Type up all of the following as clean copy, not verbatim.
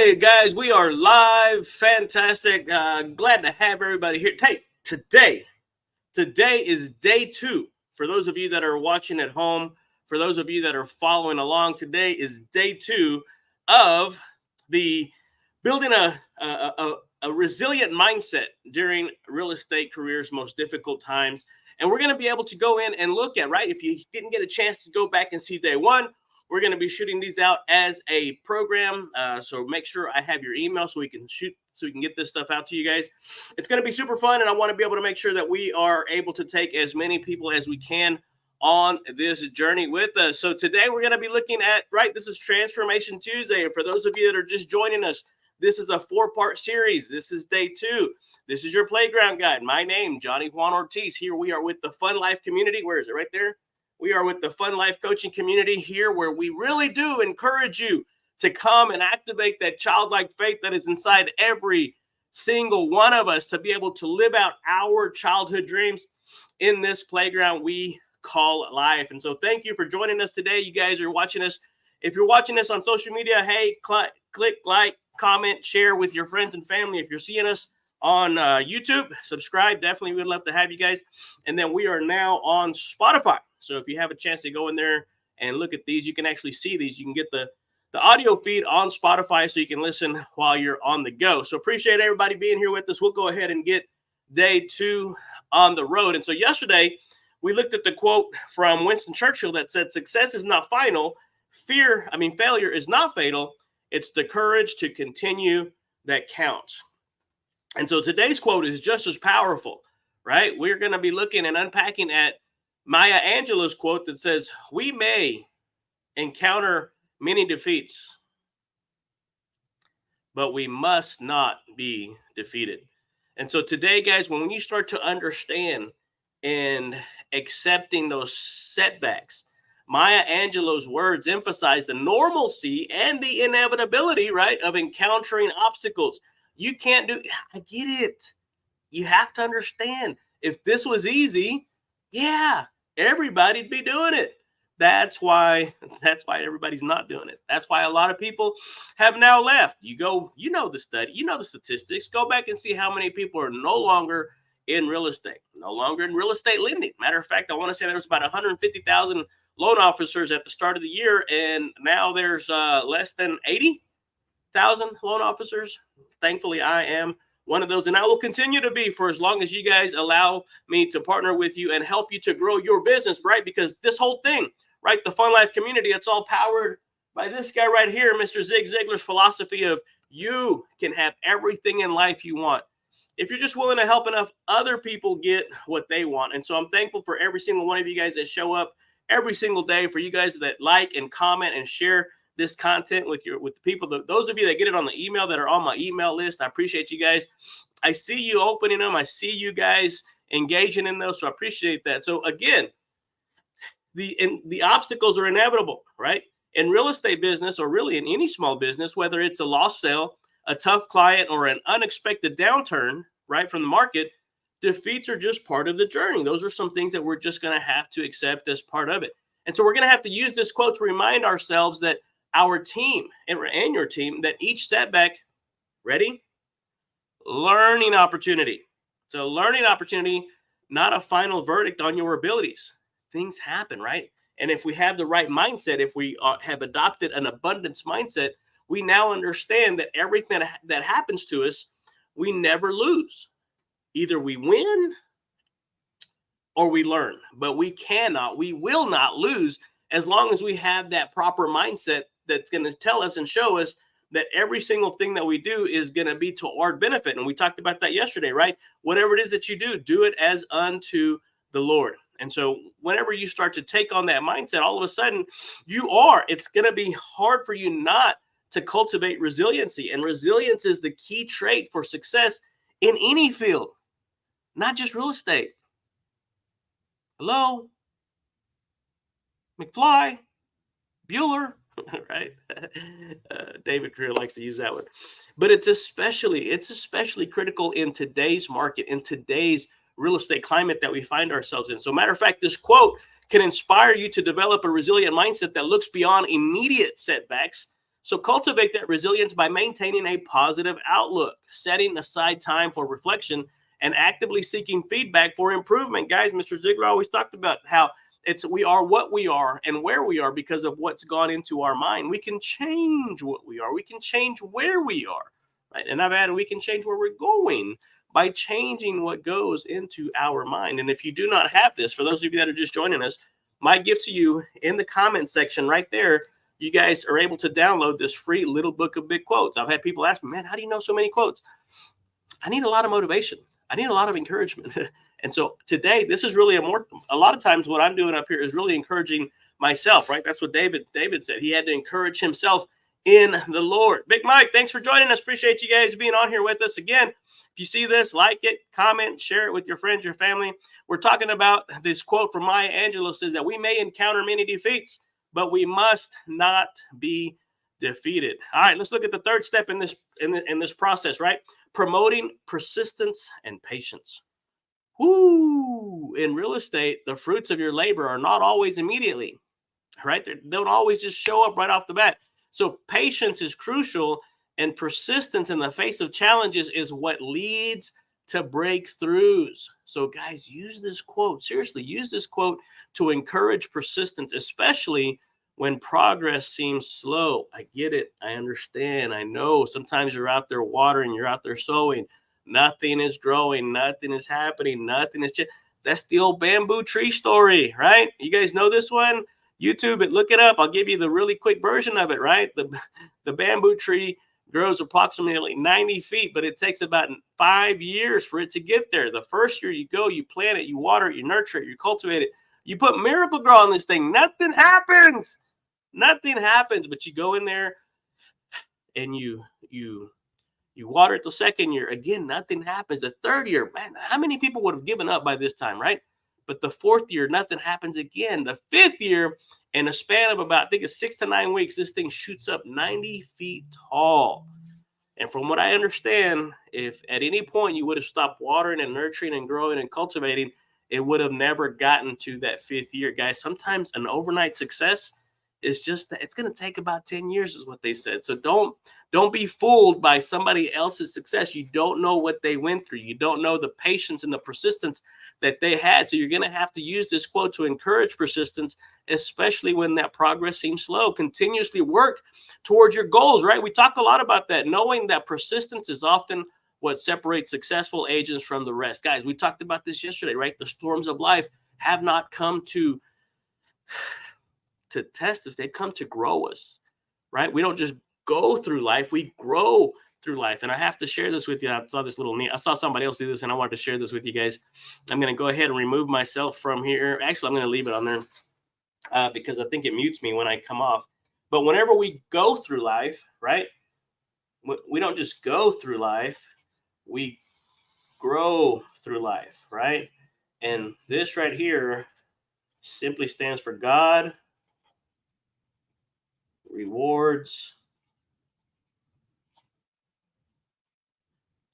Okay, guys, we are live. Fantastic. Glad to have everybody here. Hey, today is day 2. For those of you that are watching at home, for those of you that are following along, today is day 2 of the building a resilient mindset during real estate career's most difficult times. And we're going to be able to go in and look at, right? If you didn't get a chance to go back and see day 1, we're going to be shooting these out as a program. So make sure I have your email so we can get this stuff out to you guys. It's going to be super fun. And I want to be able to make sure that we are able to take as many people as we can on this journey with us. So today we're going to be looking at, right, this is Transformation Tuesday. And for those of you that are just joining us, this is a 4-part series. This is day 2. This is your playground guide. My name, Johnny Juan Ortiz. Here we are with the Fun Life community. Where is it? Right there. We are with the Fun Life coaching community here, where we really do encourage you to come and activate that childlike faith that is inside every single one of us to be able to live out our childhood dreams in this playground we call life. And so thank you for joining us today. You guys are watching us. If you're watching this on social media, hey, click like, comment, share with your friends and family. If you're seeing us on YouTube, subscribe. Definitely would love to have you guys. And then we are now on Spotify. So if you have a chance to go in there and look at these, you can actually see these. You can get the audio feed on Spotify so you can listen while you're on the go. So appreciate everybody being here with us. We'll go ahead and get day 2 on the road. And so yesterday we looked at the quote from Winston Churchill that said, "Success is not final. Failure is not fatal. It's the courage to continue that counts." And so today's quote is just as powerful, right? We're going to be looking and unpacking at Maya Angelou's quote that says, "We may encounter many defeats, but we must not be defeated." And so today, guys, when you start to understand and accepting those setbacks, Maya Angelou's words emphasize the normalcy and the inevitability, right, of encountering obstacles. You can't do, I get it. You have to understand, if this was easy, yeah, everybody'd be doing it. That's why everybody's not doing it. That's why a lot of people have now left. You know the study, you know the statistics. Go back and see how many people are no longer in real estate, no longer in real estate lending. Matter of fact, I want to say there was about 150,000 loan officers at the start of the year, and now there's less than 80,000 loan officers. Thankfully, I am one of those, and I will continue to be for as long as you guys allow me to partner with you and help you to grow your business, right? Because this whole thing, right, the Fun Life community, it's all powered by this guy right here, Mr. Zig Ziglar's philosophy of you can have everything in life you want if you're just willing to help enough other people get what they want. And so I'm thankful for every single one of you guys that show up every single day, for you guys that like and comment and share this content with the people, those of you that get it on the email, that are on my email list. I appreciate you guys. I see you opening them. I see you guys engaging in those. So I appreciate that. So again, the obstacles are inevitable, right? In real estate business, or really in any small business, whether it's a lost sale, a tough client, or an unexpected downturn, right, from the market, defeats are just part of the journey. Those are some things that we're just going to have to accept as part of it. And so we're going to have to use this quote to remind ourselves that our team and your team, that each setback, ready? Learning opportunity. So learning opportunity, not a final verdict on your abilities. Things happen, right? And if we have the right mindset, if we have adopted an abundance mindset, we now understand that everything that happens to us, we never lose. Either we win or we learn, but we will not lose as long as we have that proper mindset that's going to tell us and show us that every single thing that we do is going to be to our benefit. And we talked about that yesterday, right? Whatever it is that you do it as unto the Lord. And so whenever you start to take on that mindset, all of a sudden it's going to be hard for you not to cultivate resiliency. And resilience is the key trait for success in any field, not just real estate. Hello? McFly, Bueller, right? David Greer likes to use that one. But it's especially critical in today's market, in today's real estate climate that we find ourselves in. So matter of fact, this quote can inspire you to develop a resilient mindset that looks beyond immediate setbacks So cultivate that resilience by maintaining a positive outlook, setting aside time for reflection, and actively seeking feedback for improvement. Guys, Mr. Ziegler always talked about how we are what we are and where we are because of what's gone into our mind. We can change what we are. We can change where we are, right? And I've added we can change where we're going by changing what goes into our mind. And if you do not have this, for those of you that are just joining us, my gift to you in the comment section right there, you guys are able to download this free little book of big quotes. I've had people ask me, man, how do you know so many quotes? I need a lot of motivation. I need a lot of encouragement. And so today, this is really a lot of times what I'm doing up here is really encouraging myself, right? That's what David said. He had to encourage himself in the Lord. Big Mike, thanks for joining us. Appreciate you guys being on here with us again. If you see this, like it, comment, share it with your friends, your family. We're talking about this quote from Maya Angelou, says that we may encounter many defeats, but we must not be defeated. All right, let's look at the third step in this process, right? Promoting persistence and patience. Woo! In real estate, the fruits of your labor are not always immediately, right? They don't always just show up right off the bat. So patience is crucial, and persistence in the face of challenges is what leads to breakthroughs. So guys, use this quote. Seriously, use this quote to encourage persistence, especially when progress seems slow. I get it. I understand. I know sometimes you're out there watering, you're out there sowing. Nothing is growing. Nothing is happening. Nothing is just. That's the old bamboo tree story, right? You guys know this one? YouTube it, look it up. I'll give you the really quick version of it, right? The bamboo tree grows approximately 90 feet, but it takes about 5 years for it to get there. The first year you go, you plant it, you water it, you nurture it, you cultivate it. You put Miracle-Gro on this thing. Nothing happens. Nothing happens, but you go in there and you water it the second year. Again, nothing happens. The third year, man, how many people would have given up by this time, right? But the fourth year, nothing happens again. The fifth year, in a span of about, I think it's 6 to 9 weeks, this thing shoots up 90 feet tall. And from what I understand, if at any point you would have stopped watering and nurturing and growing and cultivating, it would have never gotten to that fifth year. Guys, sometimes an overnight success is just that it's going to take about 10 years is what they said. So don't be fooled by somebody else's success. You don't know what they went through. You don't know the patience and the persistence that they had. So you're going to have to use this quote to encourage persistence, especially when that progress seems slow. Continuously work towards your goals, right? We talk a lot about that, knowing that persistence is often what separates successful agents from the rest. Guys, we talked about this yesterday, right? The storms of life have not come to test us. They've come to grow us, right? We don't just go through life, we grow through life. And I have to share this with you. I saw somebody else do this, and I wanted to share this with you guys. I'm going to go ahead and remove myself from here. Actually, I'm going to leave it on there because I think it mutes me when I come off. But whenever we go through life, right, we don't just go through life, we grow through life, right? And this right here simply stands for God rewards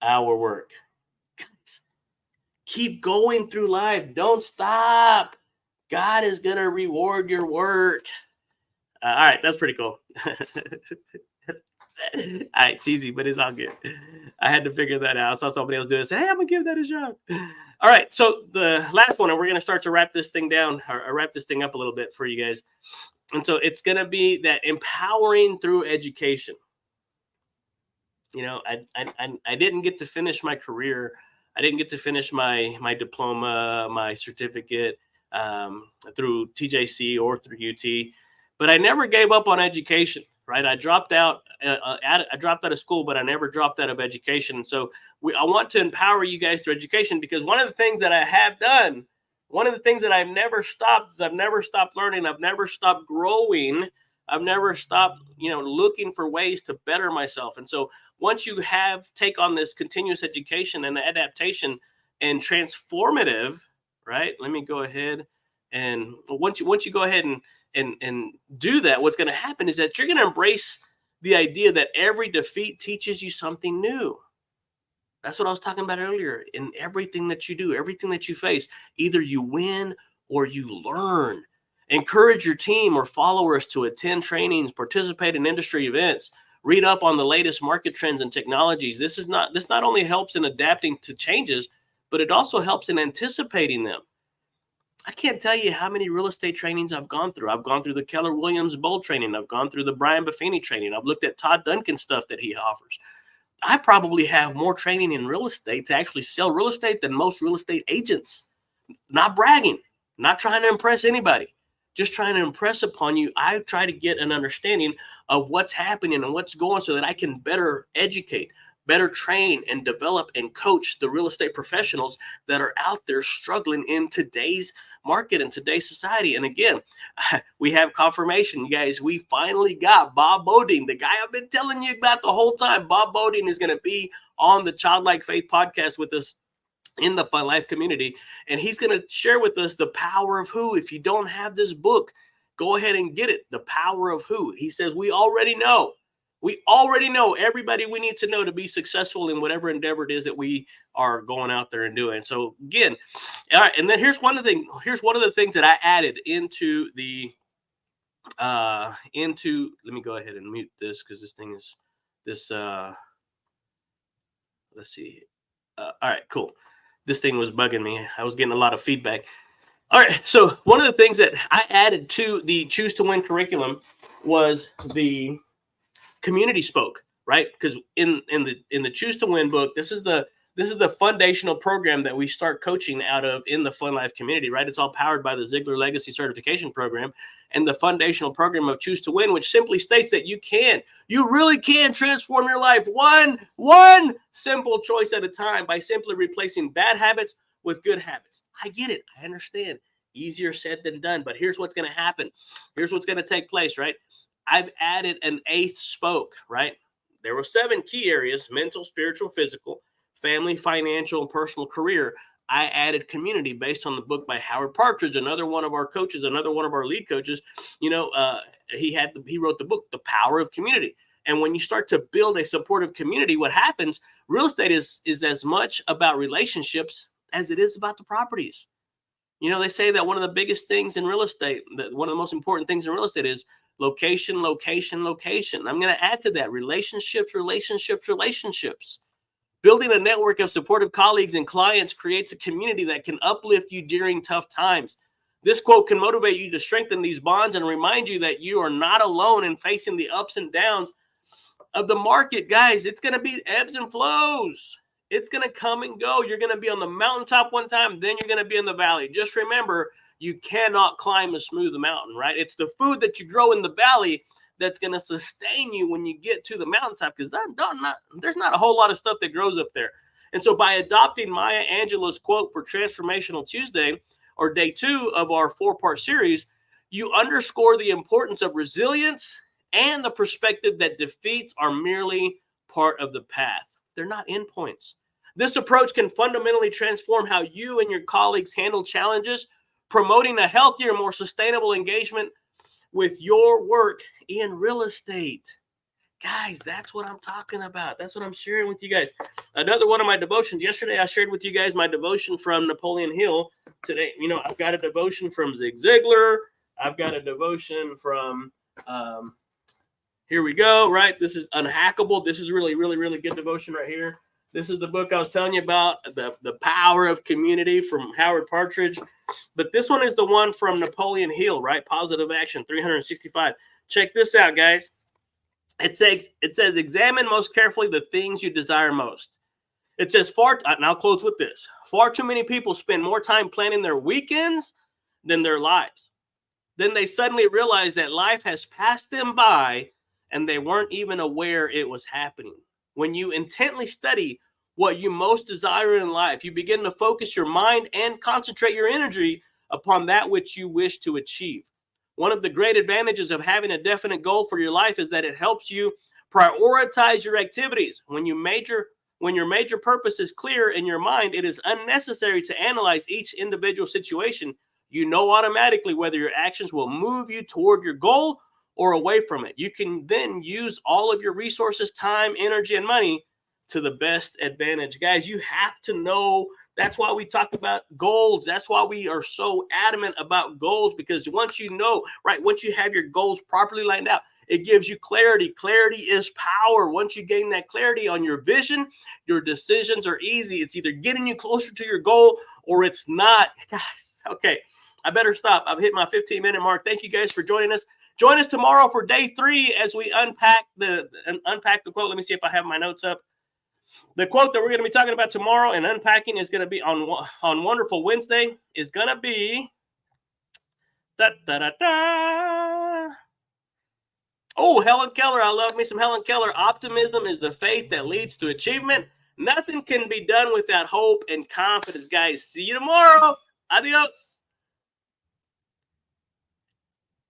our work. Keep going through life. Don't stop. God is going to reward your work. All right, that's pretty cool. All right, cheesy, but it's all good. I had to figure that out. I saw somebody else do it. Say, hey, I'm going to give that a shot. All right, so the last one, and we're going to start to wrap this thing down, or wrap this thing up a little bit for you guys. And so it's going to be that empowering through education. You know, I didn't get to finish my career. I didn't get to finish my diploma, my certificate through TJC or through UT, but I never gave up on education. Right, I dropped out. I dropped out of school, but I never dropped out of education. And so I want to empower you guys through education, because one of the things that I have done, one of the things that I've never stopped is I've never stopped learning. I've never stopped growing. I've never stopped, looking for ways to better myself. And so once you take on this continuous education and adaptation and transformative, right? Let me go ahead and once you go ahead and do that, what's going to happen is that you're going to embrace the idea that every defeat teaches you something new. That's what I was talking about earlier. In everything that you do, everything that you face, either you win or you learn. Encourage your team or followers to attend trainings, participate in industry events, read up on the latest market trends and technologies. This not only helps in adapting to changes, but it also helps in anticipating them. I can't tell you how many real estate trainings I've gone through. I've gone through the Keller Williams Bowl training. I've gone through the Brian Buffini training. I've looked at Todd Duncan stuff that he offers. I probably have more training in real estate to actually sell real estate than most real estate agents. Not bragging, not trying to impress anybody, just trying to impress upon you. I try to get an understanding of what's happening and what's going so that I can better educate, better train and develop and coach the real estate professionals that are out there struggling in today's market and today's society. And again, we have confirmation, you guys. We finally got Bob Bodine, the guy I've been telling you about the whole time. Bob Bodine is going to be on the Childlike Faith podcast with us in the Fun Life community, and he's going to share with us the power of who. If you don't have this book, go ahead and get it. The Power of Who. He says we already know everybody we need to know to be successful in whatever endeavor it is that we are going out there and doing. So again, all right, and then here's one of the things that I added into the let me go ahead and mute this because this thing is this let's see. All right, cool. This thing was bugging me. I was getting a lot of feedback. All right, so one of the things that I added to the Choose to Win curriculum was the community spoke, right? Because in the Choose to Win book, this is the foundational program that we start coaching out of in the Fun Life community, right? It's all powered by the Ziegler Legacy Certification Program and the foundational program of Choose to Win, which simply states that you really can transform your life one simple choice at a time by simply replacing bad habits with good habits. I get it. I understand. Easier said than done. But here's what's going to happen. Here's what's going to take place, right? I've added an 8th spoke, right? There were 7 key areas: mental, spiritual, physical, family, financial, and personal career. I added community based on the book by Howard Partridge, another one of our coaches, another one of our lead coaches. He wrote the book, The Power of Community. And when you start to build a supportive community, what happens, real estate is as much about relationships as it is about the properties. They say that one of the biggest things in real estate, that one of the most important things in real estate is location, location, location. I'm going to add to that relationships, relationships, relationships. Building a network of supportive colleagues and clients creates a community that can uplift you during tough times. This quote can motivate you to strengthen these bonds and remind you that you are not alone in facing the ups and downs of the market. Guys, it's going to be ebbs and flows. It's going to come and go. You're going to be on the mountaintop one time, then you're going to be in the valley. Just remember, you cannot climb a smooth mountain, right? It's the food that you grow in the valley that's going to sustain you when you get to the mountaintop, because there's not a whole lot of stuff that grows up there. And so by adopting Maya Angelou's quote for Transformational Tuesday, or day 2 of our 4-part series, you underscore the importance of resilience and the perspective that defeats are merely part of the path. They're not endpoints. This approach can fundamentally transform how you and your colleagues handle challenges, promoting a healthier, more sustainable engagement with your work in real estate. Guys, that's what I'm talking about. That's what I'm sharing with you guys. Another one of my devotions. Yesterday, I shared with you guys my devotion from Napoleon Hill. Today, I've got a devotion from Zig Ziglar. I've got a devotion from, here we go, right? This is Unhackable. This is really, really, really good devotion right here. This is the book I was telling you about, the Power of Community from Howard Partridge. But this one is the one from Napoleon Hill, right? Positive Action 365. Check this out, guys. It says, examine most carefully the things you desire most. It says, and I'll close with this. Far too many people spend more time planning their weekends than their lives. Then they suddenly realize that life has passed them by and they weren't even aware it was happening. When you intently study what you most desire in life, you begin to focus your mind and concentrate your energy upon that which you wish to achieve. One of the great advantages of having a definite goal for your life is that it helps you prioritize your activities. When your major purpose is clear in your mind, it is unnecessary to analyze each individual situation. You know automatically whether your actions will move you toward your goal or away from it. You can then use all of your resources, time, energy, and money to the best advantage. Guys, you have to know That's why we talk about goals. That's why we are so adamant about goals, because once you know, right, once you have your goals properly lined out, it gives you clarity. Clarity is power. Once you gain that clarity on your vision, your decisions are easy. It's either getting you closer to your goal or it's not. Guys, okay, I better stop. I've hit my 15-minute mark. Thank you guys for joining us. Join us tomorrow for day 3 as we unpack the quote. Let me see if I have my notes up. The quote that we're going to be talking about tomorrow and unpacking is going to be on Wonderful Wednesday is going to be da, da, da, da. Oh, Helen Keller. I love me some Helen Keller. Optimism is the faith that leads to achievement. Nothing can be done without hope and confidence, guys. See you tomorrow. Adios.